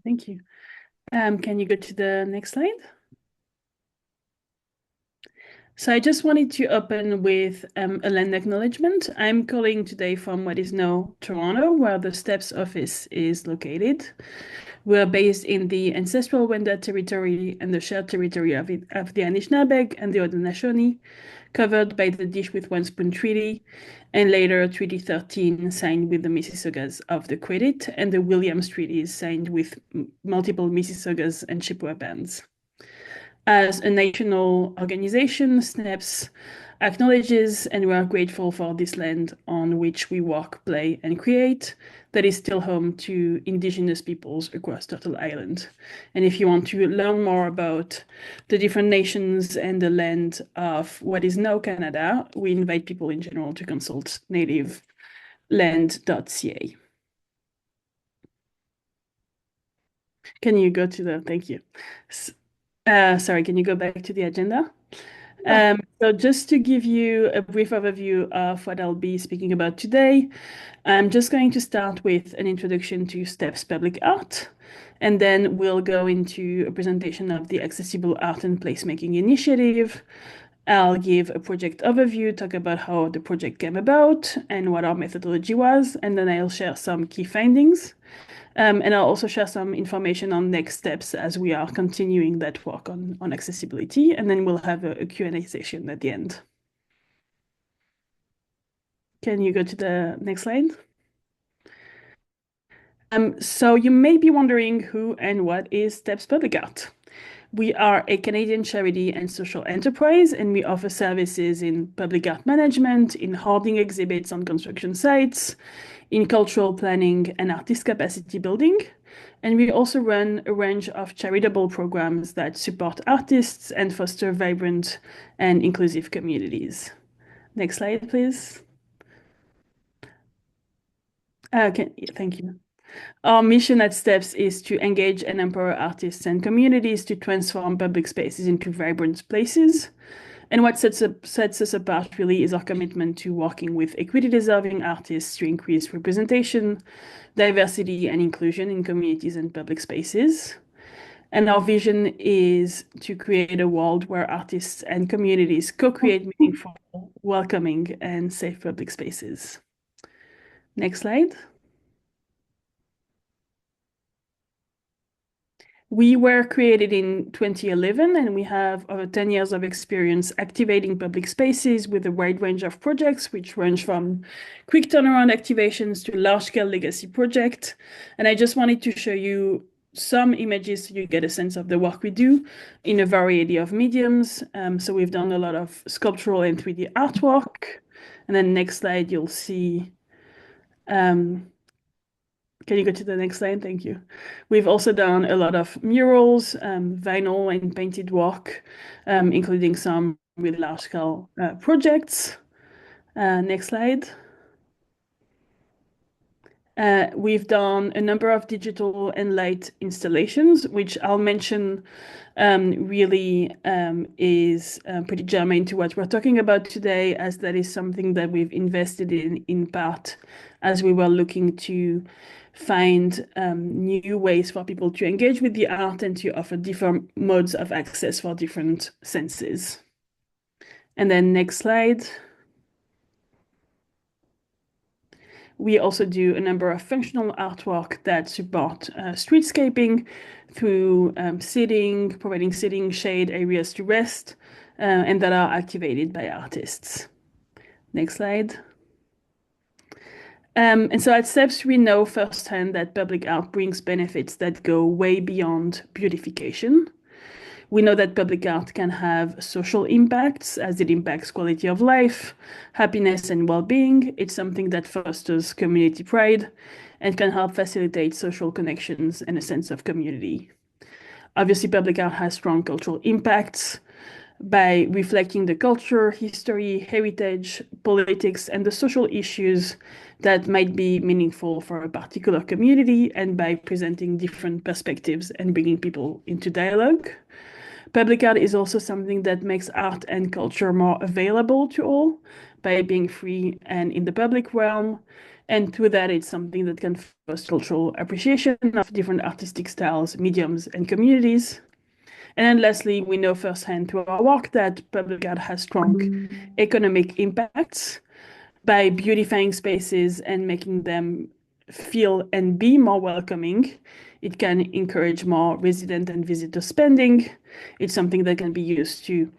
Thank you. Can you go to the next slide? So I just wanted to open with a land acknowledgement. I'm calling today from what is now Toronto, where the STEPS office is located. We're based in the ancestral Wendat territory and the shared territory of the Anishinaabe and the Haudenosaunee, covered by the Dish with One Spoon Treaty, and later Treaty 13 signed with the Mississaugas of the Credit, and the Williams Treaties signed with multiple Mississaugas and Chippewa bands. As a national organization, SNAPS acknowledges and we are grateful for this land on which we work, play, and create that is still home to Indigenous peoples across Turtle Island. And if you want to learn more about the different nations and the land of what is now Canada, we invite people in general to consult nativeland.ca. Can you go to the, thank you. Sorry, can you go back to the agenda? So just to give you a brief overview of what I'll be speaking about today, I'm just going to start with an introduction to STEPS Public Art, and then we'll go into a presentation of the Accessible Art and Placemaking Initiative. I'll give a project overview, talk about how the project came about and what our methodology was, and then I'll share some key findings. And I'll also share some information on next steps as we are continuing that work on accessibility, and then we'll have a Q&A session at the end. Can you go to the next slide? So you may be wondering who and what is STEPS Public Art. We are a Canadian charity and social enterprise, and we offer services in public art management, in holding exhibits on construction sites, in cultural planning and artist capacity building. And we also run a range of charitable programs that support artists and foster vibrant and inclusive communities. Next slide, please. Thank you. Our mission at STEPS is to engage and empower artists and communities to transform public spaces into vibrant places. And what sets us apart really is our commitment to working with equity-deserving artists to increase representation, diversity, and inclusion in communities and public spaces. And our vision is to create a world where artists and communities co-create meaningful, welcoming, and safe public spaces. Next slide. We were created in 2011, and we have over 10 years of experience activating public spaces with a wide range of projects, which range from quick turnaround activations to large-scale legacy projects. And I just wanted to show you some images so you get a sense of the work we do in a variety of mediums. So we've done a lot of sculptural and 3D artwork. And then next slide, you'll see can you go to the next slide? Thank you. We've also done a lot of murals, vinyl and painted work, including some really large-scale projects. Next slide. We've done a number of digital and light installations, which I'll mention really is pretty germane to what we're talking about today, as that is something that we've invested in part as we were looking to find new ways for people to engage with the art and to offer different modes of access for different senses. And then next slide. We also do a number of functional artwork that support streetscaping through providing sitting shade areas to rest, and that are activated by artists. Next slide. And so at STEPS, we know firsthand that public art brings benefits that go way beyond beautification. We know that public art can have social impacts as it impacts quality of life, happiness, and well-being. It's something that fosters community pride and can help facilitate social connections and a sense of community. Obviously, public art has strong cultural impacts by reflecting the culture, history, heritage, politics, and the social issues that might be meaningful for a particular community, and by presenting different perspectives and bringing people into dialogue. Public art is also something that makes art and culture more available to all by being free and in the public realm. And through that, it's something that can foster cultural appreciation of different artistic styles, mediums, and communities. And then lastly, we know firsthand through our work that public art has strong economic impacts by beautifying spaces and making them feel and be more welcoming. It can encourage more resident and visitor spending. It's something that can be used to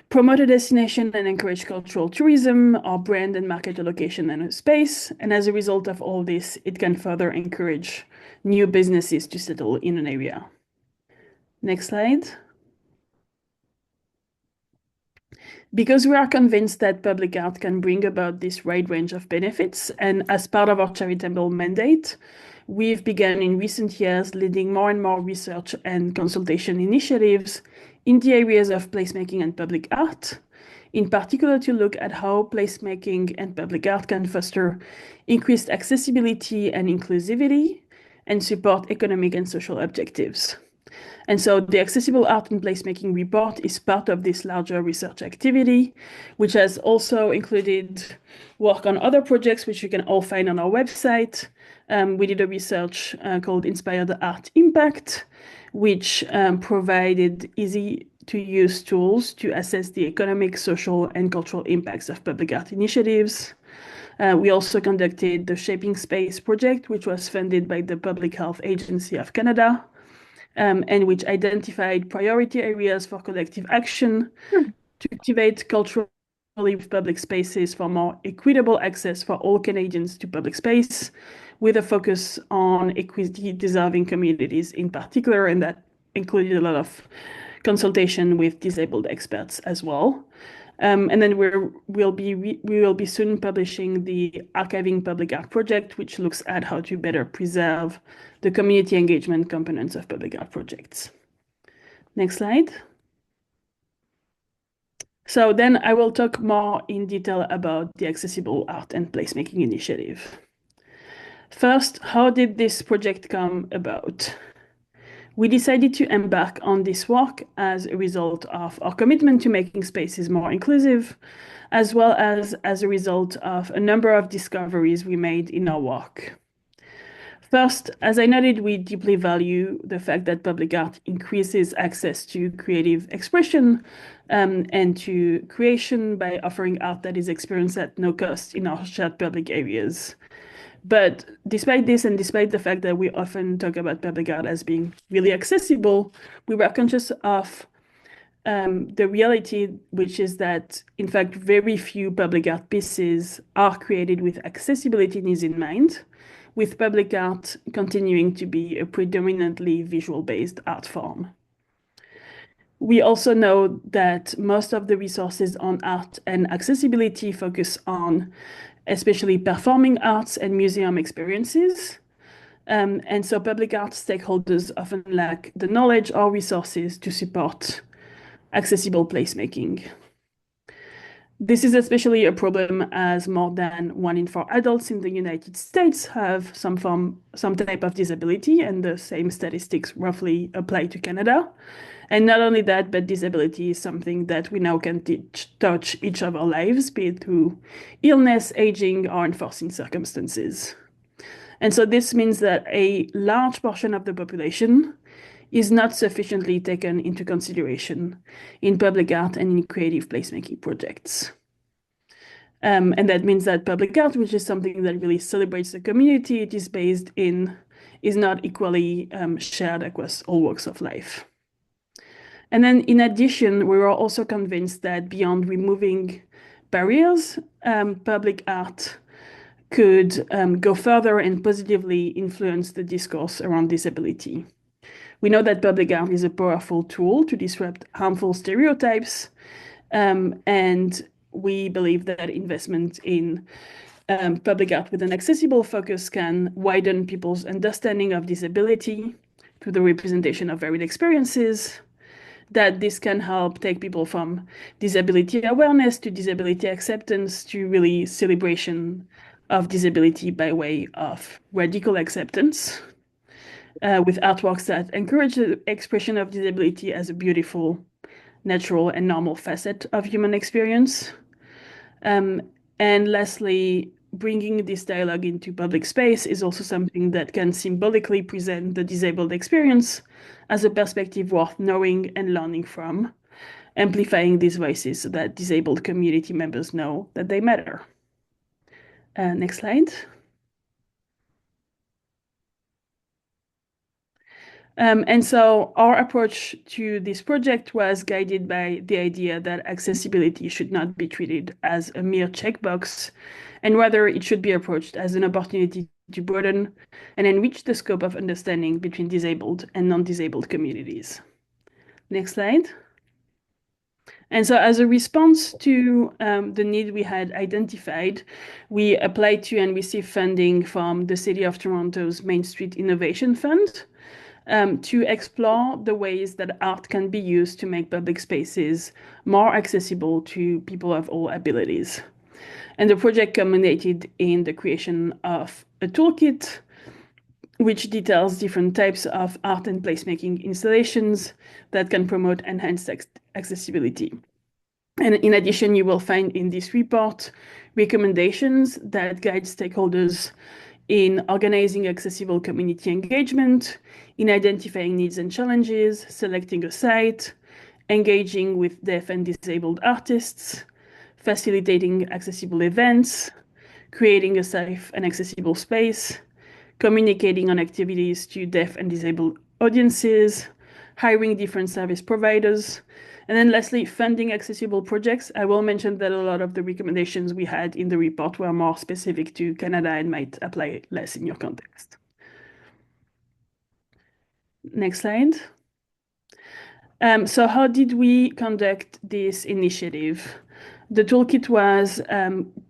promote a destination and encourage cultural tourism or brand and market a location and a space. And as a result of all this, it can further encourage new businesses to settle in an area. Next slide. Because we are convinced that public art can bring about this wide range of benefits, and as part of our charitable mandate, we've begun in recent years leading more and more research and consultation initiatives in the areas of placemaking and public art, in particular to look at how placemaking and public art can foster increased accessibility and inclusivity and support economic and social objectives. And so the Accessible Art and Placemaking report is part of this larger research activity, which has also included work on other projects, which you can all find on our website. We did a research called Inspire the Art Impact, which provided easy-to-use tools to assess the economic, social, and cultural impacts of public art initiatives. We also conducted the Shaping Space project, which was funded by the Public Health Agency of Canada, and which identified priority areas for collective action to activate culturally public spaces for more equitable access for all Canadians to public space, with a focus on equity-deserving communities in particular, and that included a lot of consultation with disabled experts as well. And then we will be soon publishing the Archiving Public Art project, which looks at how to better preserve the community engagement components of public art projects. Next slide. So then I will talk more in detail about the Accessible Art and Placemaking Initiative. First, how did this project come about? We decided to embark on this work as a result of our commitment to making spaces more inclusive, as well as a result of a number of discoveries we made in our work. First, as I noted, we deeply value the fact that public art increases access to creative expression and to creation by offering art that is experienced at no cost in our shared public areas. But despite this, and despite the fact that we often talk about public art as being really accessible, we were conscious of the reality, which is that, in fact, very few public art pieces are created with accessibility needs in mind, with public art continuing to be a predominantly visual-based art form. We also know that most of the resources on art and accessibility focus on especially performing arts and museum experiences. And so public art stakeholders often lack the knowledge or resources to support accessible placemaking. This is especially a problem as more than 1 in 4 adults in the United States have some type of disability, and the same statistics roughly apply to Canada. And not only that, but disability is something that we now can touch each of our lives, be it through illness, aging, or unforeseen circumstances. And so this means that a large portion of the population is not sufficiently taken into consideration in public art and in creative placemaking projects. And that means that public art, which is something that really celebrates the community it is based in, is not equally shared across all walks of life. And then in addition, we were also convinced that beyond removing barriers, public art could go further and positively influence the discourse around disability. We know that public art is a powerful tool to disrupt harmful stereotypes, and we believe that investment in public art with an accessible focus can widen people's understanding of disability through the representation of varied experiences, that this can help take people from disability awareness to disability acceptance to really celebration of disability by way of radical acceptance, with artworks that encourage the expression of disability as a beautiful, natural, and normal facet of human experience. And lastly, bringing this dialogue into public space is also something that can symbolically present the disabled experience as a perspective worth knowing and learning from, amplifying these voices so that disabled community members know that they matter. Next slide. And so our approach to this project was guided by the idea that accessibility should not be treated as a mere checkbox, and rather it should be approached as an opportunity to broaden and enrich the scope of understanding between disabled and non-disabled communities. Next slide. And so as a response to the need we had identified, we applied to and received funding from the City of Toronto's Main Street Innovation Fund to explore the ways that art can be used to make public spaces more accessible to people of all abilities. And the project culminated in the creation of a toolkit which details different types of art and placemaking installations that can promote enhanced accessibility. And in addition, you will find in this report recommendations that guide stakeholders in organizing accessible community engagement, in identifying needs and challenges, selecting a site, engaging with deaf and disabled artists, facilitating accessible events, creating a safe and accessible space, communicating on activities to deaf and disabled audiences, hiring different service providers, and then lastly, funding accessible projects. I will mention that a lot of the recommendations we had in the report were more specific to Canada and might apply less in your context. Next slide. So how did we conduct this initiative? The toolkit was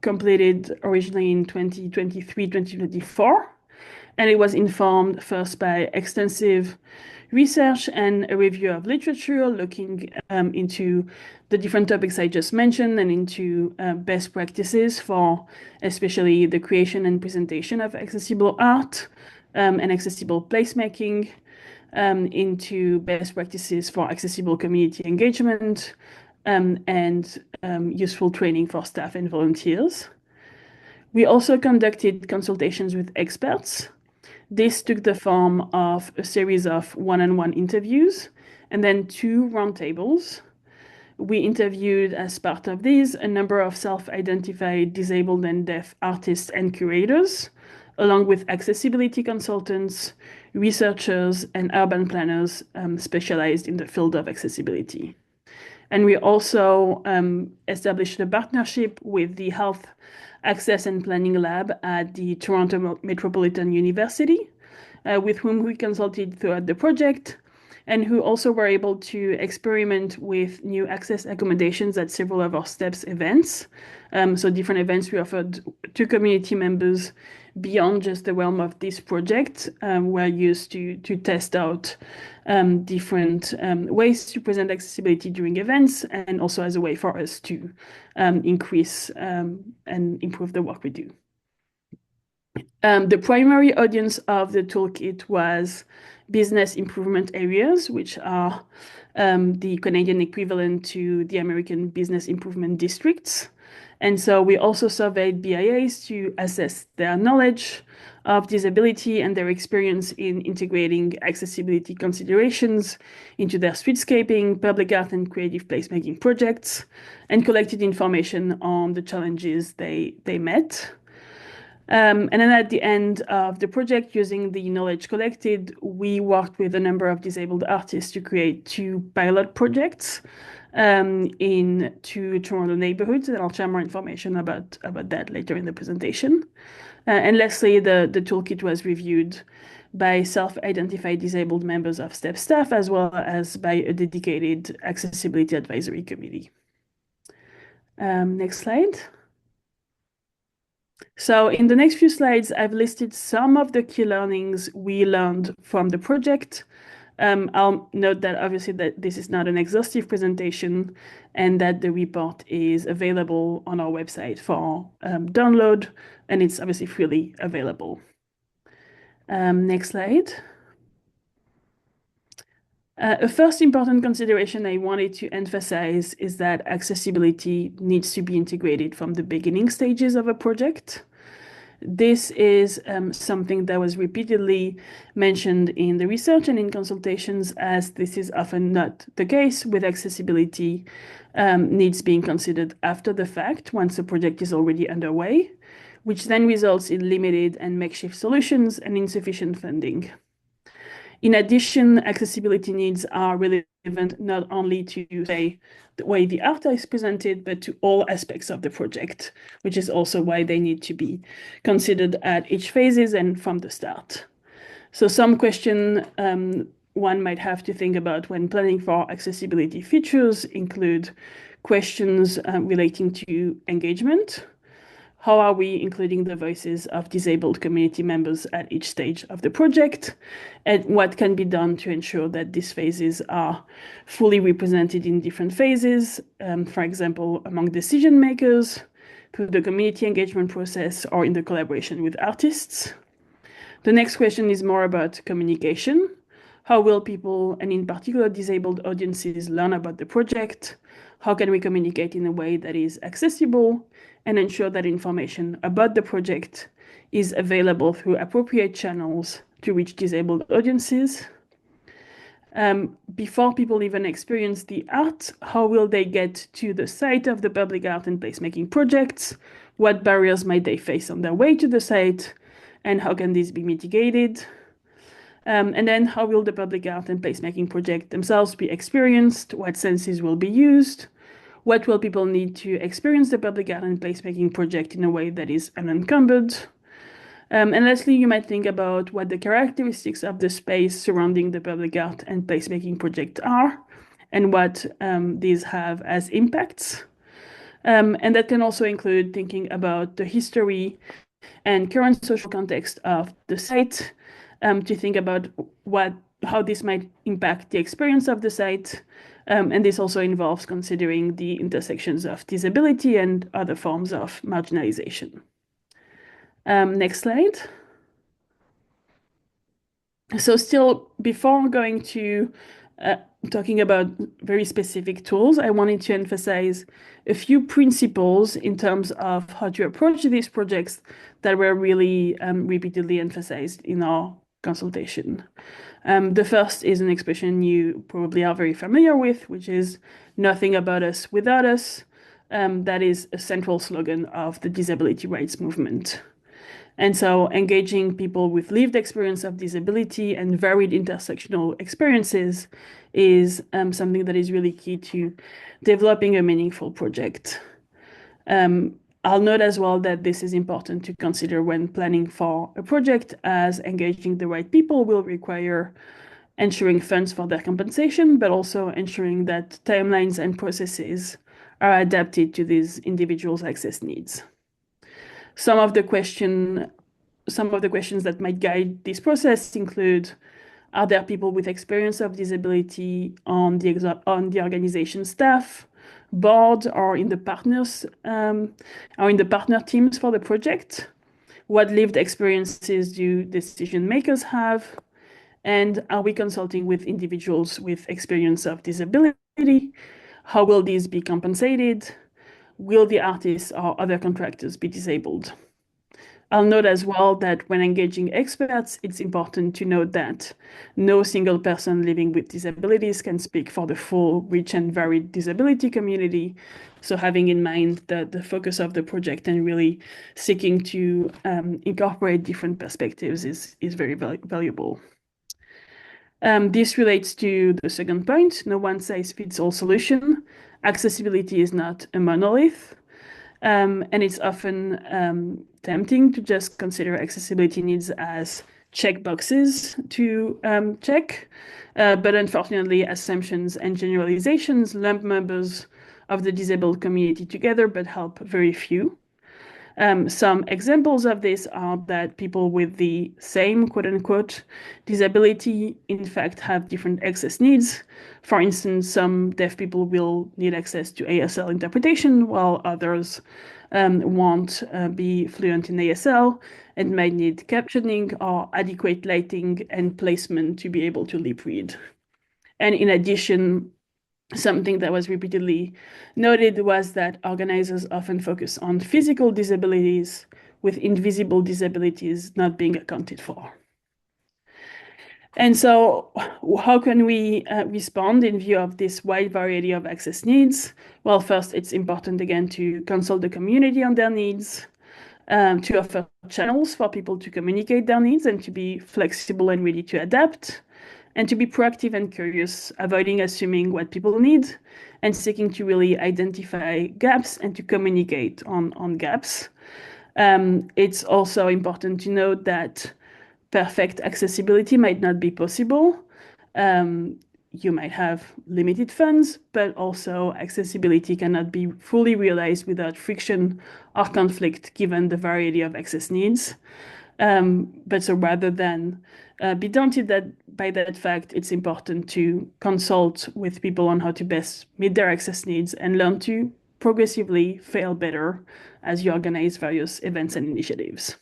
completed originally in 2023, 2024, and it was informed first by extensive research and a review of literature looking into the different topics I just mentioned and into best practices for especially the creation and presentation of accessible art and accessible placemaking, into best practices for accessible community engagement and useful training for staff and volunteers. We also conducted consultations with experts. This took the form of a series of one-on-one interviews and then 2 roundtables. We interviewed, as part of these, a number of self-identified disabled and deaf artists and curators, along with accessibility consultants, researchers, and urban planners specialized in the field of accessibility. And we also established a partnership with the Health Access and Planning Lab at the Toronto Metropolitan University, with whom we consulted throughout the project, and who also were able to experiment with new access accommodations at several of our STEPS events. So different events we offered to community members beyond just the realm of this project were used to test out different ways to present accessibility during events, and also as a way for us to increase and improve the work we do. The primary audience of the toolkit was business improvement areas, which are the Canadian equivalent to the American business improvement districts. And so we also surveyed BIAs to assess their knowledge of disability and their experience in integrating accessibility considerations into their streetscaping, public art, and creative placemaking projects, and collected information on the challenges they met. And then at the end of the project, using the knowledge collected, we worked with a number of disabled artists to create 2 pilot projects in 2 Toronto neighborhoods, and I'll share more information about that later in the presentation. And lastly, the toolkit was reviewed by self-identified disabled members of STEP staff, as well as by a dedicated accessibility advisory committee. Next slide. So in the next few slides, I've listed some of the key learnings we learned from the project. I'll note that obviously that this is not an exhaustive presentation and that the report is available on our website for download, and it's obviously freely available. Next slide. A first important consideration I wanted to emphasize is that accessibility needs to be integrated from the beginning stages of a project. This is something that was repeatedly mentioned in the research and in consultations, as this is often not the case with accessibility needs being considered after the fact, once the project is already underway, which then results in limited and makeshift solutions and insufficient funding. In addition, accessibility needs are relevant not only to, say, the way the art is presented, but to all aspects of the project, which is also why they need to be considered at each phases and from the start. So some question one might have to think about when planning for accessibility features include questions relating to engagement. How are we including the voices of disabled community members at each stage of the project? And what can be done to ensure that these phases are fully represented in different phases, for example, among decision makers, through the community engagement process, or in the collaboration with artists? The next question is more about communication. How will people, and in particular disabled audiences, learn about the project? How can we communicate in a way that is accessible and ensure that information about the project is available through appropriate channels to reach disabled audiences? Before people even experience the art, how will they get to the site of the public art and placemaking projects? What barriers might they face on their way to the site? And how can these be mitigated? And then how will the public art and placemaking project themselves be experienced? What senses will be used? What will people need to experience the public art and placemaking project in a way that is unencumbered? And lastly, you might think about what the characteristics of the space surrounding the public art and placemaking project are, and what these have as impacts. And that can also include thinking about the history and current social context of the site, to think about how this might impact the experience of the site. And this also involves considering the intersections of disability and other forms of marginalization. Next slide. So still, before going to talking about very specific tools, I wanted to emphasize a few principles in terms of how to approach these projects that were really repeatedly emphasized in our consultation. The first is an expression you probably are very familiar with, which is "nothing about us without us." That is a central slogan of the disability rights movement. And so engaging people with lived experience of disability and varied intersectional experiences is something that is really key to developing a meaningful project. I'll note as well that this is important to consider when planning for a project, as engaging the right people will require ensuring funds for their compensation, but also ensuring that timelines and processes are adapted to these individuals' access needs. Some of the questions that might guide this process include: are there people with experience of disability on the organization staff, board, or in the partners, or in the partner teams for the project? What lived experiences do decision makers have? And are we consulting with individuals with experience of disability? How will these be compensated? Will the artists or other contractors be disabled? I'll note as well that when engaging experts, it's important to note that no single person living with disabilities can speak for the full, rich, and varied disability community. So having in mind the focus of the project and really seeking to incorporate different perspectives is very valuable. This relates to the second point: no one-size-fits-all solution. Accessibility is not a monolith. And it's often tempting to just consider accessibility needs as checkboxes to check. But unfortunately, assumptions and generalizations lump members of the disabled community together, but help very few. Some examples of this are that people with the same quote-unquote disability, in fact, have different access needs. For instance, some deaf people will need access to ASL interpretation, while others won't be fluent in ASL and might need captioning or adequate lighting and placement to be able to lip read. And in addition, something that was repeatedly noted was that organizers often focus on physical disabilities with invisible disabilities not being accounted for. And so how can we respond in view of this wide variety of access needs? Well, first, it's important, again, to consult the community on their needs, to offer channels for people to communicate their needs and to be flexible and ready to adapt, and to be proactive and curious, avoiding assuming what people need and seeking to really identify gaps and to communicate on gaps. It's also important to note that perfect accessibility might not be possible. You might have limited funds, but also accessibility cannot be fully realized without friction or conflict given the variety of access needs. But so rather than be daunted by that fact, it's important to consult with people on how to best meet their access needs and learn to progressively fail better as you organize various events and initiatives.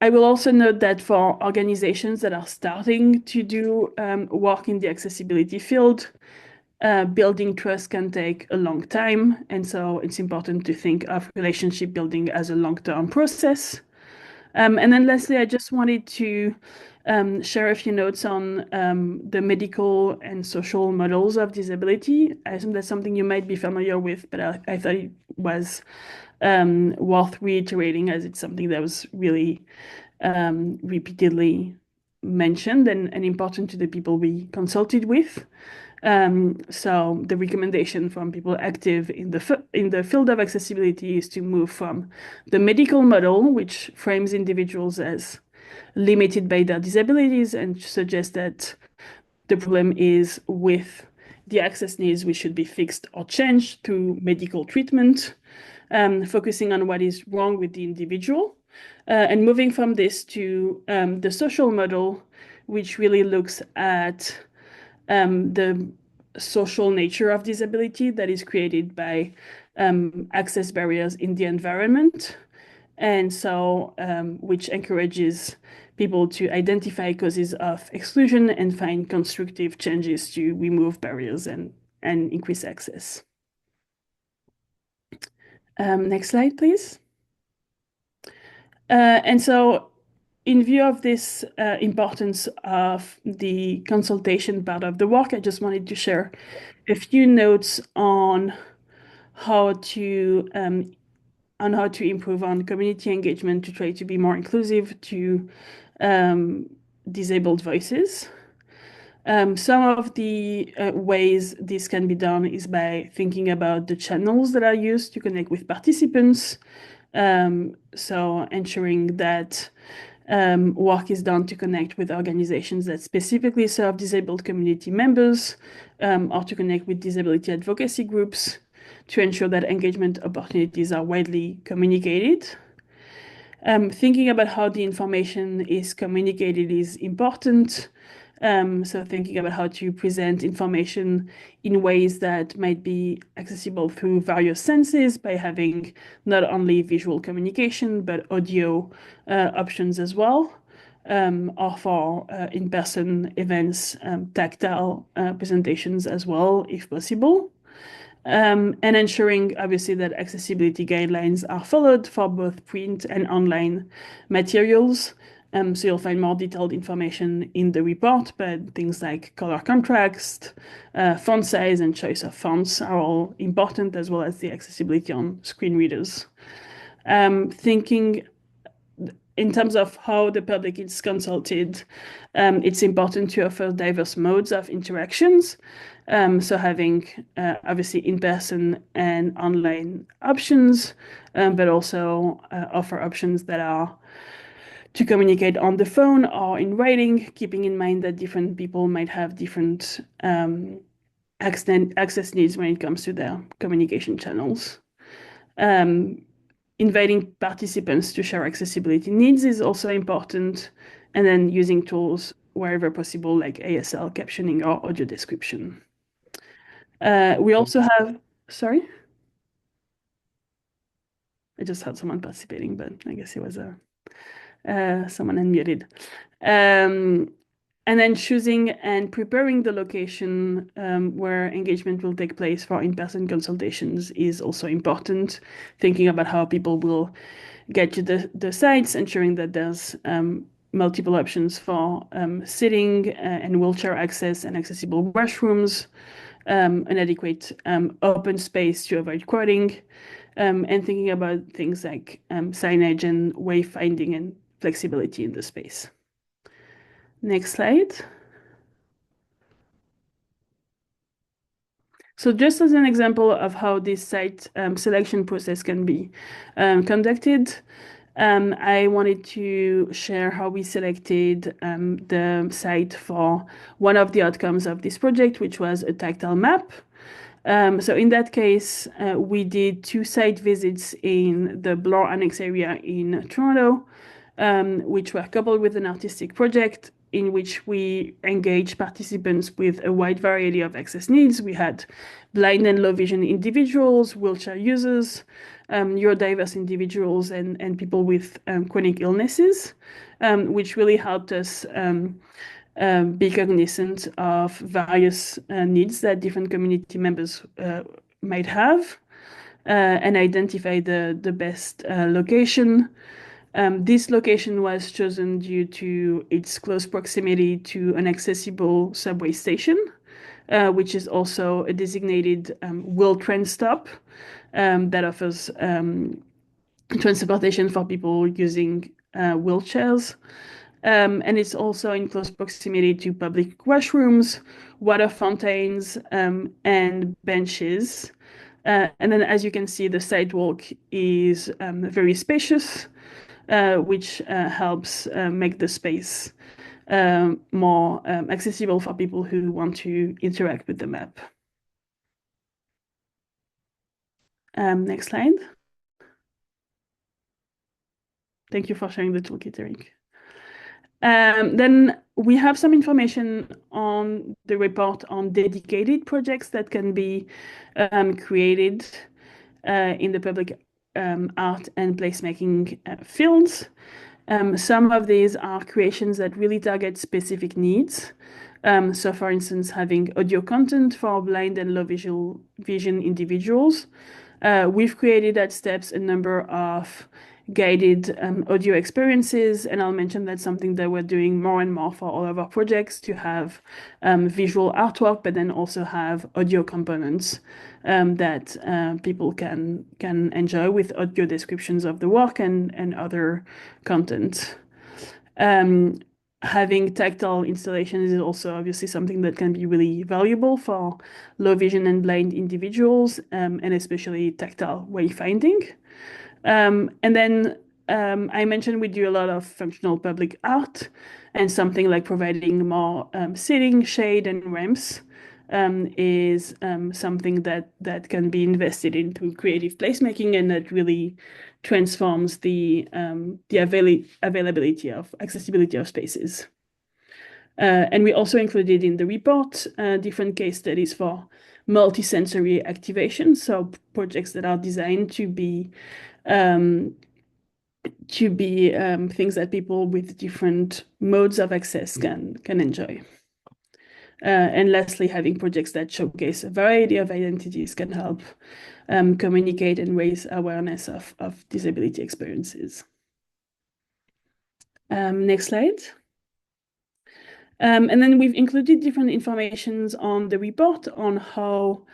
I will also note that for organizations that are starting to do work in the accessibility field, building trust can take a long time. And so it's important to think of relationship building as a long-term process. And then lastly, I just wanted to share a few notes on the medical and social models of disability. I assume that's something you might be familiar with, but I thought it was worth reiterating as it's something that was really repeatedly mentioned and important to the people we consulted with. So the recommendation from people active in the field of accessibility is to move from the medical model, which frames individuals as limited by their disabilities and suggests that the problem is with the access needs which should be fixed or changed through medical treatment, focusing on what is wrong with the individual, and moving from this to the social model, which really looks at the social nature of disability that is created by access barriers in the environment. And so, which encourages people to identify causes of exclusion and find constructive changes to remove barriers and increase access. Next slide, please. And so in view of this importance of the consultation part of the work, I just wanted to share a few notes on how to improve on community engagement to try to be more inclusive to disabled voices. Some of the ways this can be done is by thinking about the channels that are used to connect with participants. So ensuring that work is done to connect with organizations that specifically serve disabled community members, or to connect with disability advocacy groups to ensure that engagement opportunities are widely communicated. Thinking about how the information is communicated is important. So thinking about how to present information in ways that might be accessible through various senses by having not only visual communication, but audio options as well, or for in-person events, tactile presentations as well, if possible. And ensuring, obviously, that accessibility guidelines are followed for both print and online materials. So you'll find more detailed information in the report, but things like color contrast, font size, and choice of fonts are all important, as well as the accessibility on screen readers. Thinking in terms of how the public is consulted, it's important to offer diverse modes of interactions. So having obviously in-person and online options, but also offer options that are to communicate on the phone or in writing, keeping in mind that different people might have different access needs when it comes to their communication channels. Inviting participants to share accessibility needs is also important, and then using tools wherever possible, like ASL captioning or audio description. We also have, sorry? I just had someone participating, but I guess it was someone unmuted. And And then choosing and preparing the location where engagement will take place for in-person consultations is also important. Thinking about how people will get to the sites, ensuring that there's multiple options for sitting and wheelchair access and accessible washrooms, an adequate open space to avoid crowding, and thinking about things like signage and wayfinding and flexibility in the space. Next slide. So just as an example of how this site selection process can be conducted, I wanted to share how we selected the site for one of the outcomes of this project, which was a tactile map. So in that case, we did 2 site visits in the Bloor Annex area in Toronto, which were coupled with an artistic project in which we engaged participants with a wide variety of access needs. We had blind and low vision individuals, wheelchair users, neurodiverse individuals, and people with chronic illnesses, which really helped us be cognizant of various needs that different community members might have, and identify the best location. This location was chosen due to its close proximity to an accessible subway station, which is also a designated wheel train stop that offers transportation for people using wheelchairs. And it's also in close proximity to public washrooms, water fountains, and benches. And then, as you can see, the sidewalk is very spacious, which helps make the space more accessible for people who want to interact with the map. Next slide. Thank you for sharing the toolkit, Eric. Then we have some information on the report on dedicated projects that can be created in the public art and placemaking fields. Some of these are creations that really target specific needs. So for instance, having audio content for blind and low vision individuals. We've created at Steps a number of guided audio experiences, and I'll mention that's something that we're doing more and more for all of our projects, to have visual artwork, but then also have audio components that people can enjoy with audio descriptions of the work and other content. Having tactile installations is also obviously something that can be really valuable for low vision and blind individuals, and especially tactile wayfinding. And then I mentioned we do a lot of functional public art, and something like providing more seating, shade, and ramps is something that can be invested into creative placemaking, and that really transforms the availability of accessibility of spaces. And we also included in the report different case studies for multisensory activation, so projects that are designed to be things that people with different modes of access can enjoy. And lastly, having projects that showcase a variety of identities can help communicate and raise awareness of disability experiences. Next slide. And then we've included different informations on the report on how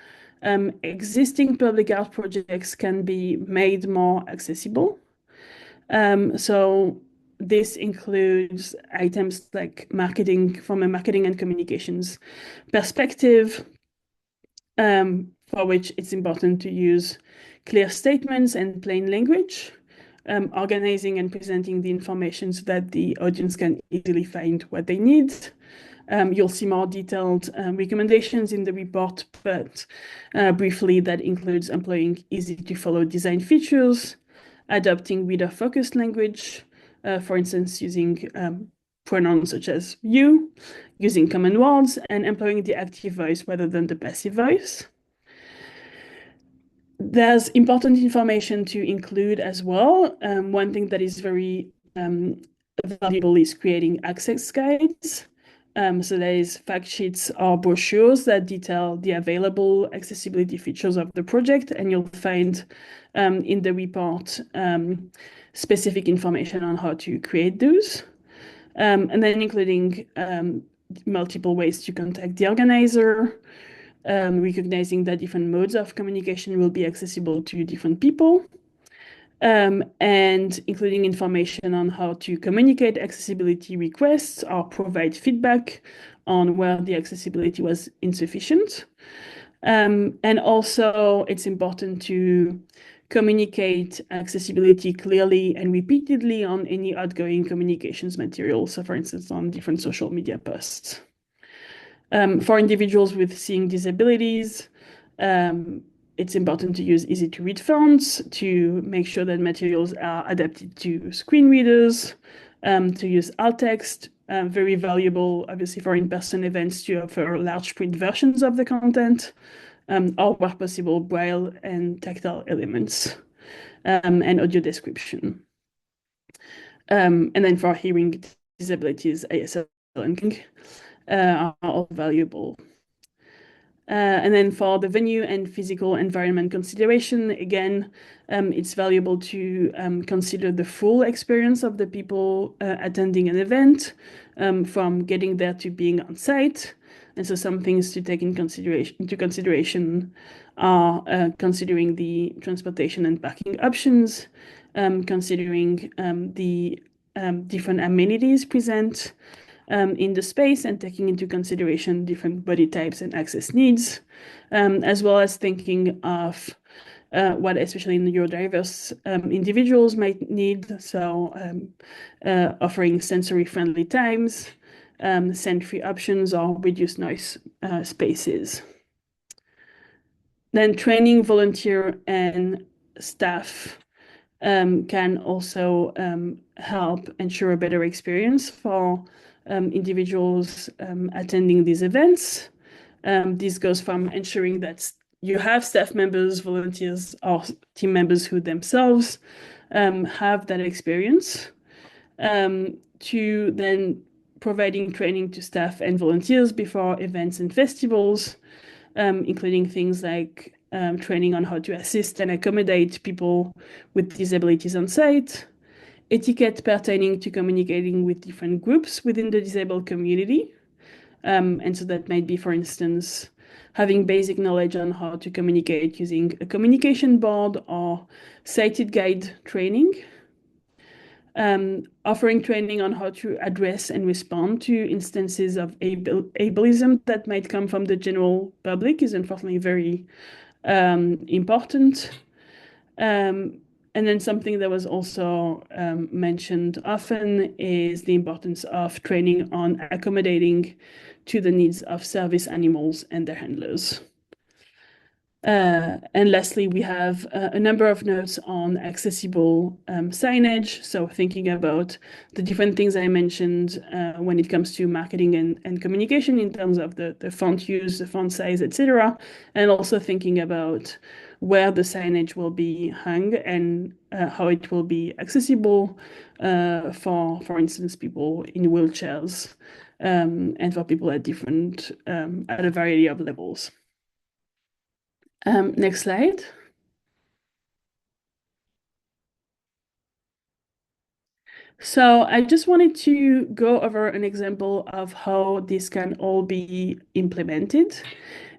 existing public art projects can be made more accessible. So this includes items like marketing, from a marketing and communications perspective, for which it's important to use clear statements and plain language, organizing and presenting the information so that the audience can easily find what they need. You'll see more detailed recommendations in the report, but briefly, that includes employing easy-to-follow design features, adopting reader-focused language, for instance, using pronouns such as you, using common words, and employing the active voice rather than the passive voice. There's important information to include as well. One thing that is very valuable is creating access guides So there is fact sheets or brochures that detail the available accessibility features of the project, and you'll find in the report specific information on how to create those. And then including multiple ways to contact the organizer, recognizing that different modes of communication will be accessible to different people, and including information on how to communicate accessibility requests or provide feedback on where the accessibility was insufficient. And also, it's important to communicate accessibility clearly and repeatedly on any outgoing communications material. So, for instance, on different social media posts. For individuals with seeing disabilities, it's important to use easy-to-read fonts, to make sure that materials are adapted to screen readers, to use alt text, very valuable, obviously, for in-person events to offer large print versions of the content, or where possible, braille and tactile elements, and audio description. And then for hearing disabilities, ASL and are all valuable. And then for the venue and physical environment consideration, again, it's valuable to consider the full experience of the people attending an event, from getting there to being on site. And so some things to take into consideration are considering the transportation and parking options, considering the different amenities present in the space, and taking into consideration different body types and access needs, as well as thinking of what especially neurodiverse individuals might need. So offering sensory-friendly times, scent-free options, or reduced noise spaces. Then training volunteer and staff can also help ensure a better experience for individuals attending these events. This goes from ensuring that you have staff members, volunteers, or team members who themselves have that experience, to then providing training to staff and volunteers before events and festivals, including things like training on how to assist and accommodate people with disabilities on site, etiquette pertaining to communicating with different groups within the disabled community. And so that might be, for instance, having basic knowledge on how to communicate using a communication board or sighted guide training. Offering training on how to address and respond to instances of ableism that might come from the general public is unfortunately very important. And then something that was also mentioned often is the importance of training on accommodating to the needs of service animals and their handlers. And lastly, we have a number of notes on accessible signage. So thinking about the different things I mentioned when it comes to marketing and communication in terms of the font use, the font size, etc. And also thinking about where the signage will be hung and how it will be accessible for instance, people in wheelchairs, and for people at a variety of levels. Next slide. So I just wanted to go over an example of how this can all be implemented.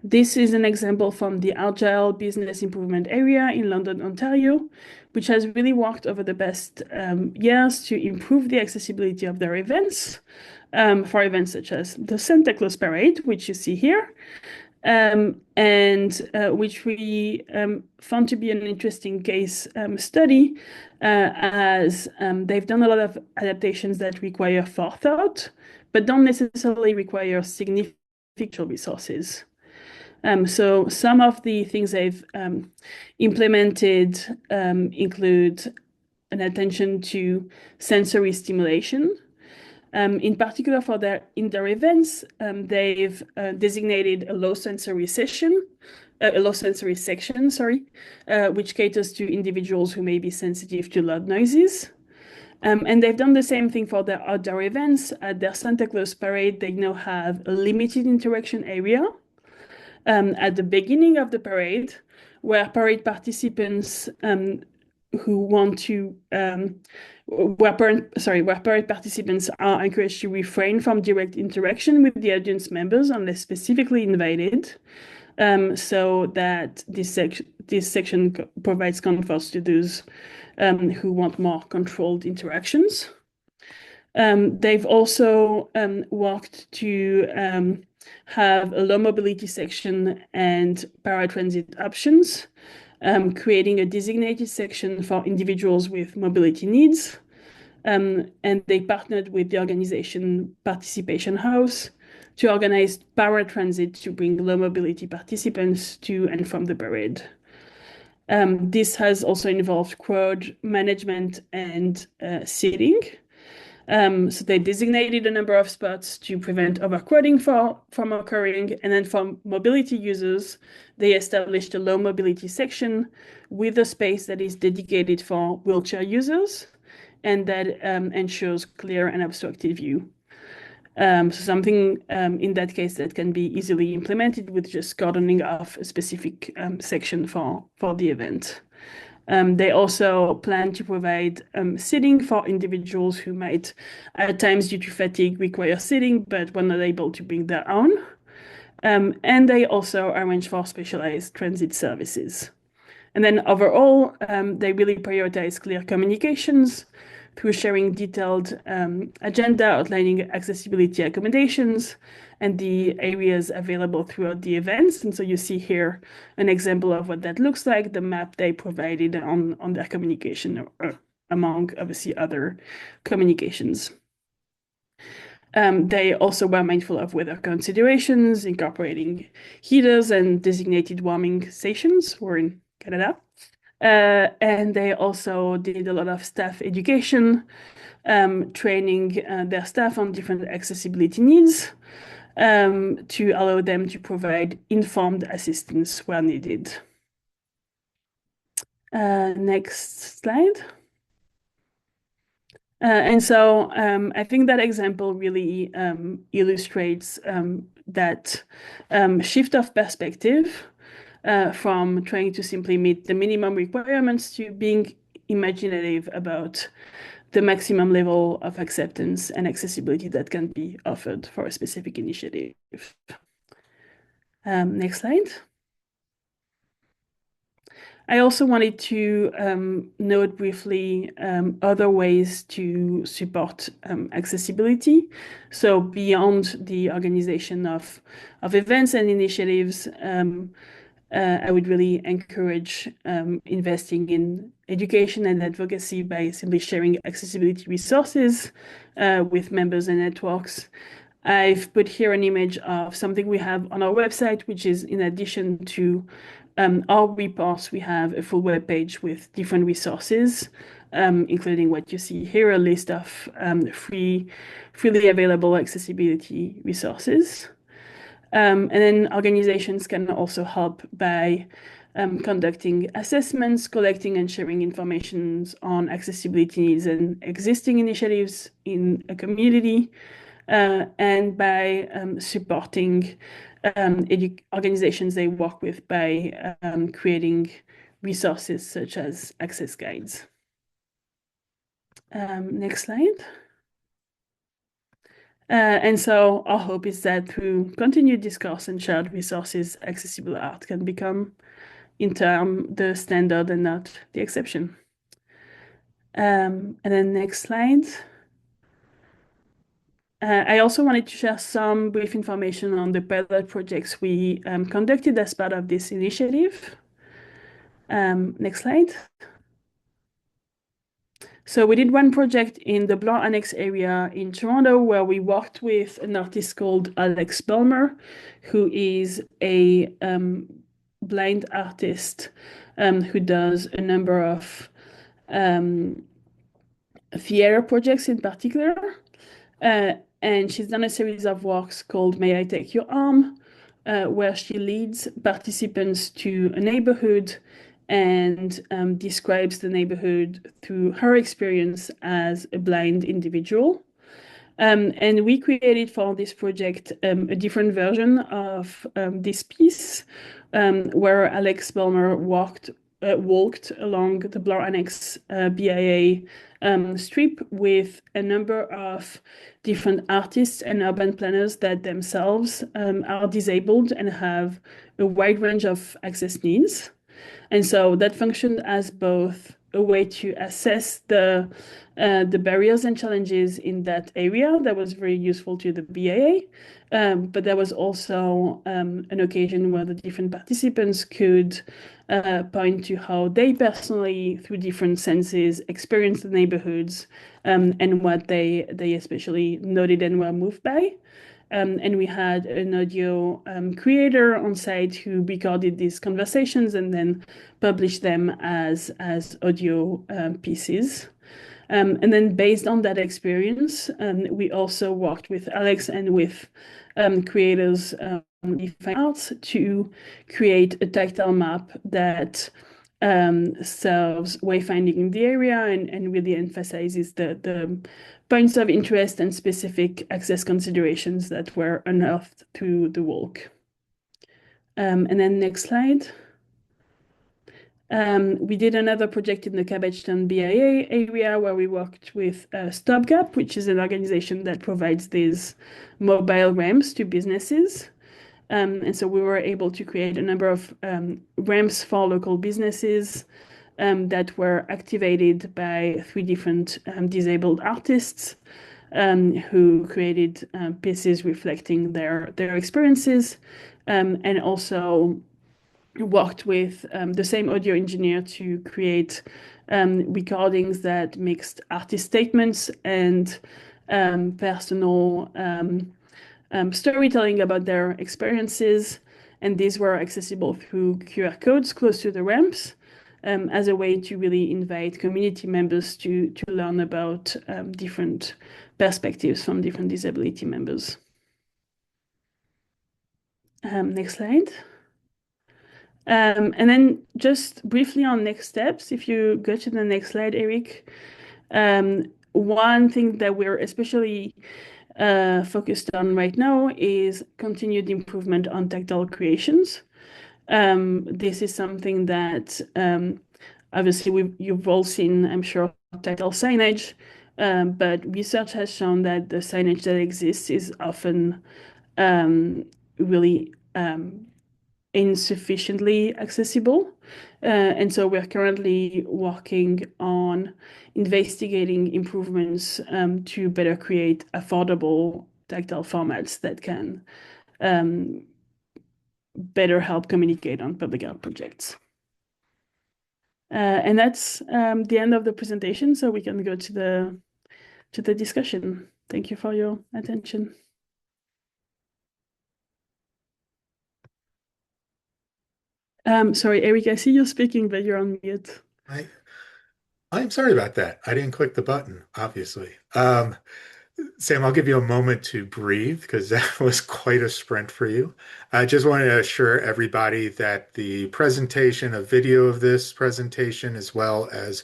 This is an example from the Agile Business Improvement Area in London, Ontario, which has really worked over the past years to improve the accessibility of their events, for events such as the Santa Claus Parade, which you see here, and which we found to be an interesting case study, as they've done a lot of adaptations that require forethought, but don't necessarily require significant resources. So some of the things they've implemented include an attention to sensory stimulation. In particular, in their events, they've designated a low sensory section, which caters to individuals who may be sensitive to loud noises. And they've done the same thing for their outdoor events. At their Santa Claus parade, they now have a limited interaction area at the beginning of the parade, where parade participants who want to where parade participants are encouraged to refrain from direct interaction with the audience members unless specifically invited, so that this section provides comforts to those who want more controlled interactions. They've also worked to have a low mobility section and paratransit options, creating a designated section for individuals with mobility needs. And they partnered with the organization Participation House to organize paratransit to bring low mobility participants to and from the parade. This has also involved crowd management and seating. So they designated a number of spots to prevent overcrowding from occurring. And then for mobility users, they established a low mobility section with a space that is dedicated for wheelchair users and that ensures clear and obstructed view. So something in that case that can be easily implemented with just cordoning off a specific section for the event. They also plan to provide seating for individuals who might, at times due to fatigue, require seating, but were not able to bring their own. And they also arrange for specialized transit services. And then overall, they really prioritize clear communications through sharing detailed agenda outlining accessibility accommodations and the areas available throughout the events. And so you see here an example of what that looks like, the map they provided on their communication, among obviously other communications. They also were mindful of weather considerations, incorporating heaters and designated warming stations. We're in Canada. And they also did a lot of staff education, training their staff on different accessibility needs to allow them to provide informed assistance where needed. Next slide. And so I think that example really illustrates that shift of perspective from trying to simply meet the minimum requirements to being imaginative about the maximum level of acceptance and accessibility that can be offered for a specific initiative. Next slide. I also wanted to note briefly other ways to support accessibility. So beyond the organization of events and initiatives, I would really encourage investing in education and advocacy by simply sharing accessibility resources with members and networks. I've put here an image of something we have on our website, which is in addition to our reports, we have a full web page with different resources, including what you see here, a list of freely available accessibility resources. And then organizations can also help by conducting assessments, collecting and sharing information on accessibility needs and existing initiatives in a community, and by supporting organizations they work with by creating resources such as access guides. Next slide. And so our hope is that through continued discourse and shared resources, accessible art can become, in turn, the standard and not the exception. And then next slide. I also wanted to share some brief information on the pilot projects we conducted as part of this initiative. Next slide. So we did one project in the Blanc Annex area in Toronto where we worked with an artist called Alex Bulmer, who is a blind artist who does a number of theater projects in particular. And she's done a series of works called May I Take Your Arm, where she leads participants to a neighborhood and describes the neighborhood through her experience as a blind individual. And we created for this project a different version of this piece, where Alex Belmer walked along the Blur Annex BIA strip with a number of different artists and urban planners that themselves are disabled and have a wide range of access needs. And so that functioned as both a way to assess the barriers and challenges in that area that was very useful to the BAA. But there was also an occasion where the different participants could point to how they personally, through different senses, experienced the neighborhoods and what they especially noted and were moved by. And we had an audio creator on site who recorded these conversations and then published them as audio pieces. And then based on that experience, we also worked with Alex and with creators Fine Arts to create a tactile map that serves wayfinding in the area and really emphasizes the points of interest and specific access considerations that were unearthed through the walk. And then next slide. We did another project in the Cabbagetown BIA area where we worked with Stopgap, which is an organization that provides these mobile ramps to businesses. And so we were able to create a number of ramps for local businesses that were activated by 3 different disabled artists who created pieces reflecting their experiences, and also worked with the same audio engineer to create recordings that mixed artist statements and personal storytelling about their experiences. And these were accessible through QR codes close to the ramps as a way to really invite community members to learn about different perspectives from different disability members. Next slide. And then just briefly on next steps, if you go to the next slide, Eric, one thing that we're especially focused on right now is continued improvement on tactile creations. This is something that obviously you've all seen, I'm sure, tactile signage, but research has shown that the signage that exists is often really insufficiently accessible. And so we're currently working on investigating improvements to better create affordable tactile formats that can better help communicate on public art projects. And that's the end of the presentation, so we can go to the discussion. Thank you for your attention. Sorry, Eric, I see you speaking, but you're on mute. I'm sorry about that. I didn't click the button, obviously. Sam, I'll give you a moment to breathe because that was quite a sprint for you. I just wanted to assure everybody that the presentation, a video of this presentation, as well as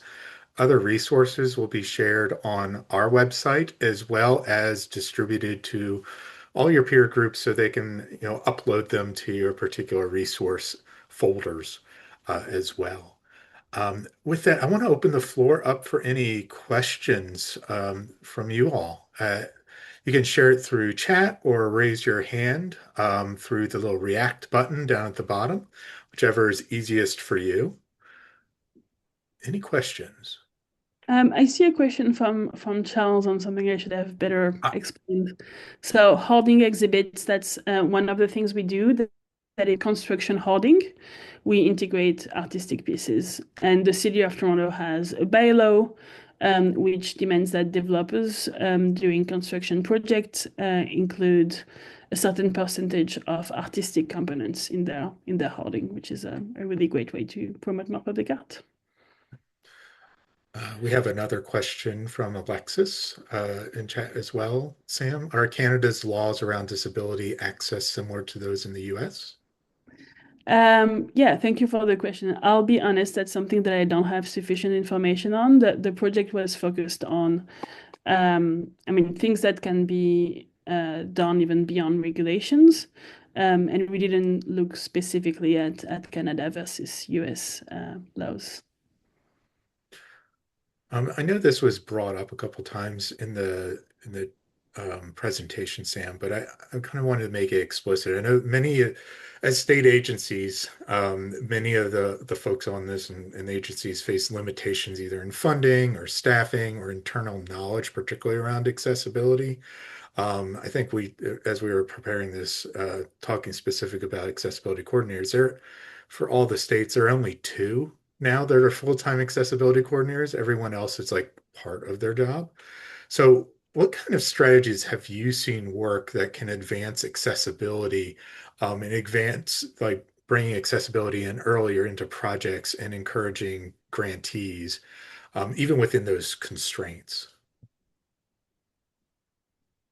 other resources will be shared on our website, as well as distributed to all your peer groups so they can, upload them to your particular resource folders as well. With that, I want to open the floor up for any questions from you all. You can share it through chat or raise your hand through the little react button down at the bottom, whichever is easiest for you. Any questions? I see a question from Charles on something I should have better explained. So hoarding exhibits, that's one of the things we do, that in construction hoarding, we integrate artistic pieces. And the City of Toronto has a bylaw which demands that developers doing construction projects include a certain percentage of artistic components in their hoarding, which is a really great way to promote more public art. We have another question from Alexis in chat as well. Sam, are Canada's laws around disability access similar to those in the US? Yeah, thank you for the question. I'll be honest, that's something that I don't have sufficient information on. The project was focused on, I mean, things that can be done even beyond regulations. And we didn't look specifically at Canada versus US laws. I know this was brought up a couple times in the presentation, Sam, but I kind of wanted to make it explicit. I know many as state agencies, many of the folks on this and the agencies face limitations either in funding or staffing or internal knowledge, particularly around accessibility. I think as we were preparing this, talking specific about accessibility coordinators, for all the states, there are only two now that are full-time accessibility coordinators. Everyone else is like part of their job. So, what kind of strategies have you seen work that can advance accessibility, and advance like bringing accessibility in earlier into projects and encouraging grantees, even within those constraints?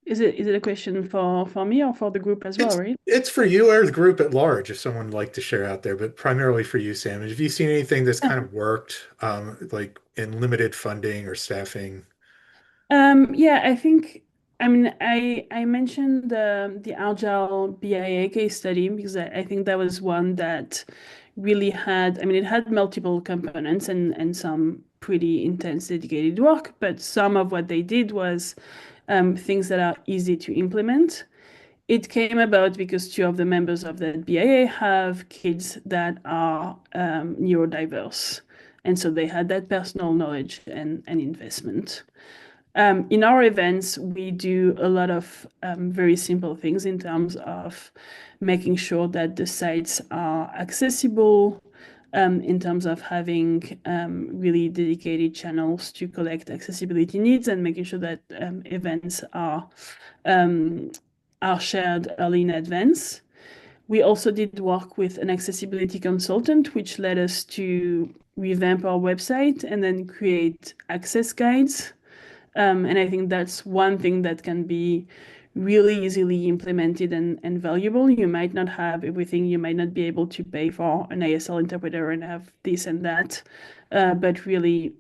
Is it a question for me or for the group as well, right? It's for you or the group at large, if someone would like to share out there, but primarily for you, Sam. Have you seen anything that's kind of worked, like in limited funding or staffing? Yeah, I think, I mean, I mentioned the Agile BIA case study because I think that was one that really had, I mean, it had multiple components and some pretty intense dedicated work, but some of what they did was things that are easy to implement. It came about because two of the members of the BIA have kids that are neurodiverse. And so they had that personal knowledge and investment. In our events, we do a lot of very simple things in terms of making sure that the sites are accessible, in terms of having really dedicated channels to collect accessibility needs and making sure that events um, are shared early in advance. We also did work with an accessibility consultant, which led us to revamp our website and then create access guides, and I think that's one thing that can be really easily implemented and valuable. You might not have everything, you might not be able to pay for an ASL interpreter and have this and that, but really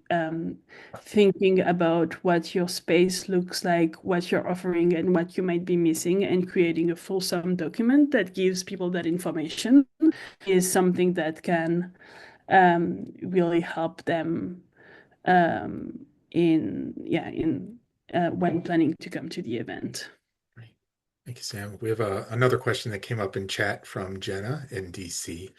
thinking about what your space looks like, what you're offering, and what you might be missing, and creating a fulsome document that gives people that information is something that can really help them when planning to come to the event. Right. Thank you, Sam. We have another question that came up in chat from Jenna in DC.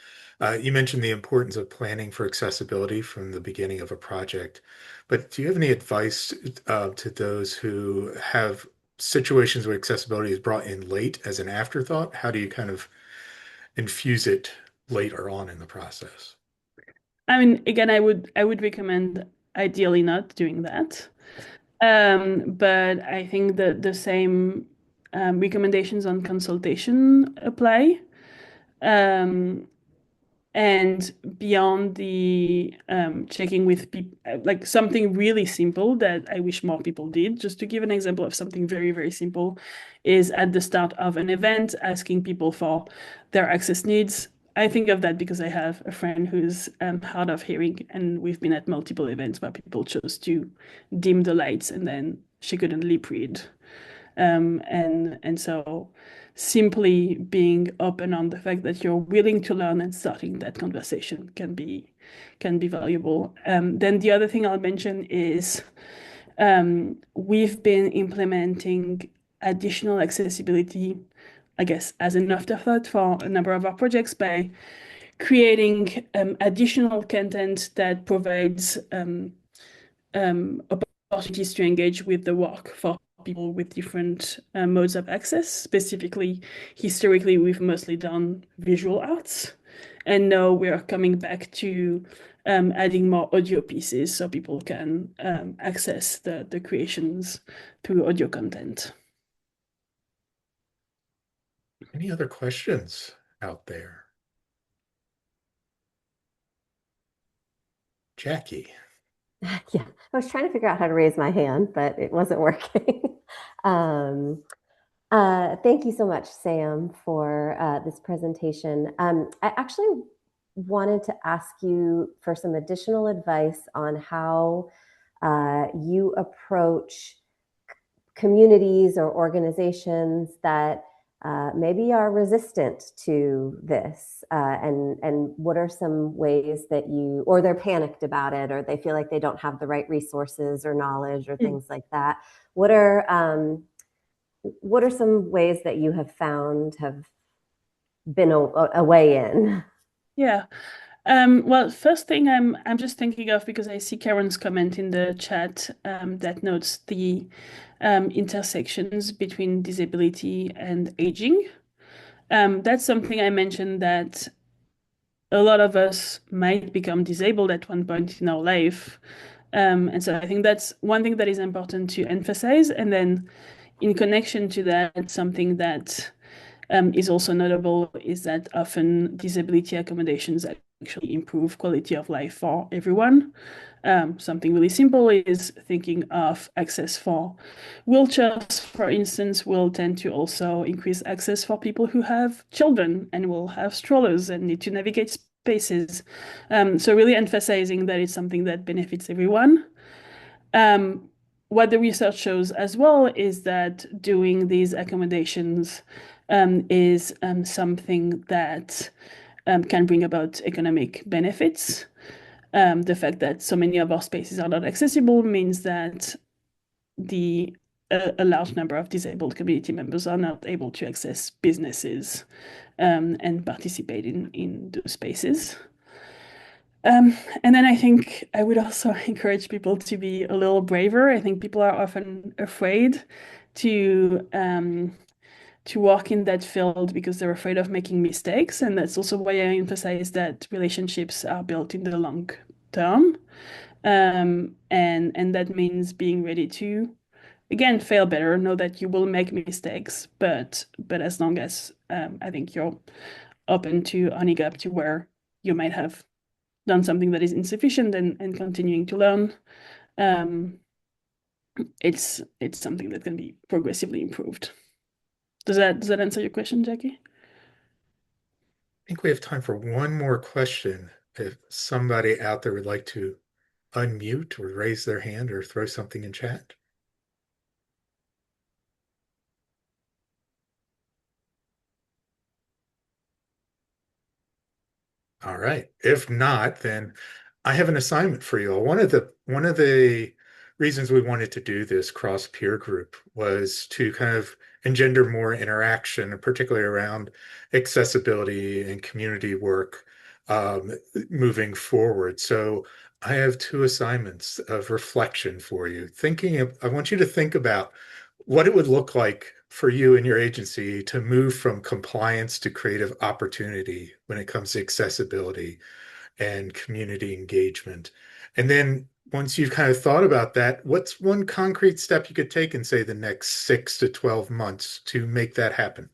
You mentioned the importance of planning for accessibility from the beginning of a project, but do you have any advice to those who have situations where accessibility is brought in late as an afterthought? How do you kind of infuse it later on in the process? I mean, again, I would recommend ideally not doing that. But I think that the same recommendations on consultation apply. Um, And beyond the checking with people, like something really simple that I wish more people did, just to give an example of something very, very simple, is at the start of an event, asking people for their access needs. I think of that because I have a friend who's hard of hearing, and we've been at multiple events where people chose to dim the lights and then she couldn't lip read. And so simply being open on the fact that you're willing to learn and starting that conversation can be valuable. Then the other thing I'll mention is we've been implementing additional accessibility, I guess, as an afterthought for a number of our projects by creating additional content that provides opportunities to engage with the work for people with different modes of access. Specifically, historically, we've mostly done visual arts, and now we're coming back to adding more audio pieces so people can access the creations through audio content. Any other questions out there? Jackie. Yeah, I was trying to figure out how to raise my hand, but it wasn't working. Um, Thank you so much, Sam, for this presentation. I actually wanted to ask you for some additional advice on how you approach communities or organizations that maybe are resistant to this, and what are some ways that you, or they're panicked about it, or they feel like they don't have the right resources or knowledge or Mm. things like that. What are some ways that you have found have been a way in? Yeah. Well, first thing I'm just thinking of because I see Karen's comment in the chat that notes the intersections between disability and aging. That's something I mentioned that a lot of us might become disabled at one point in our life. And so I think that's one thing that is important to emphasize. And then in connection to that, something that is also notable is that often disability accommodations actually improve quality of life for everyone. Something really simple is thinking of access for wheelchairs, for instance, will tend to also increase access for people who have children and will have strollers and need to navigate spaces. So really emphasizing that it's something that benefits everyone. Um, what the research shows as well is that doing these accommodations is something that can bring about economic benefits. The fact that so many of our spaces are not accessible means that the a large number of disabled community members are not able to access businesses and participate in those spaces. And then I think I would also encourage people to be a little braver. I think people are often afraid to work in that field because they're afraid of making mistakes. And that's also why I emphasize that relationships are built in the long term. And that means being ready to, again, fail better, know that you will make mistakes, but as long as I think you're open to owning up to where you might have done something that is insufficient and continuing to learn, um, it's something that can be progressively improved. Does that answer your question, Jackie? I think we have time for one more question. If somebody out there would like to unmute or raise their hand or throw something in chat. All right. If not, then I have an assignment for you all. One of the reasons we wanted to do this cross peer group was to kind of engender more interaction, particularly around accessibility and community work moving forward. So I have two assignments of reflection for you. I want you to think about what it would look like for you and your agency to move from compliance to creative opportunity when it comes to accessibility and community engagement. And then once you've kind of thought about that, what's one concrete step you could take in, say, the next 6 to 12 months to make that happen?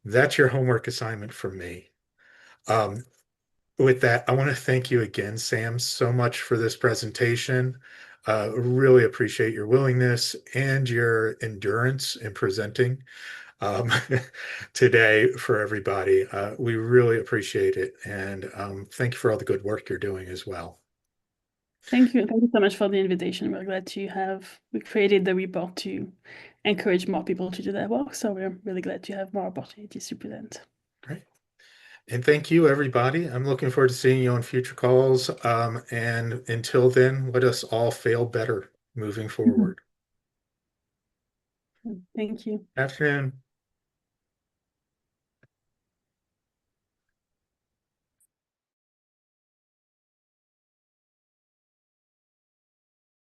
That's your homework assignment for me. Um, with that, I want to thank you again, Sam, so much for this presentation. Really appreciate your willingness and your endurance in presenting um, today for everybody. We really appreciate it. And thank you for all the good work you're doing as well. Thank you. Thank you so much for the invitation. We're glad we created the report to encourage more people to do their work. So we're really glad to have more opportunities to present. Great. And thank you, everybody. I'm looking forward to seeing you on future calls. And until then, let us all fail better moving forward. Thank you. Afternoon.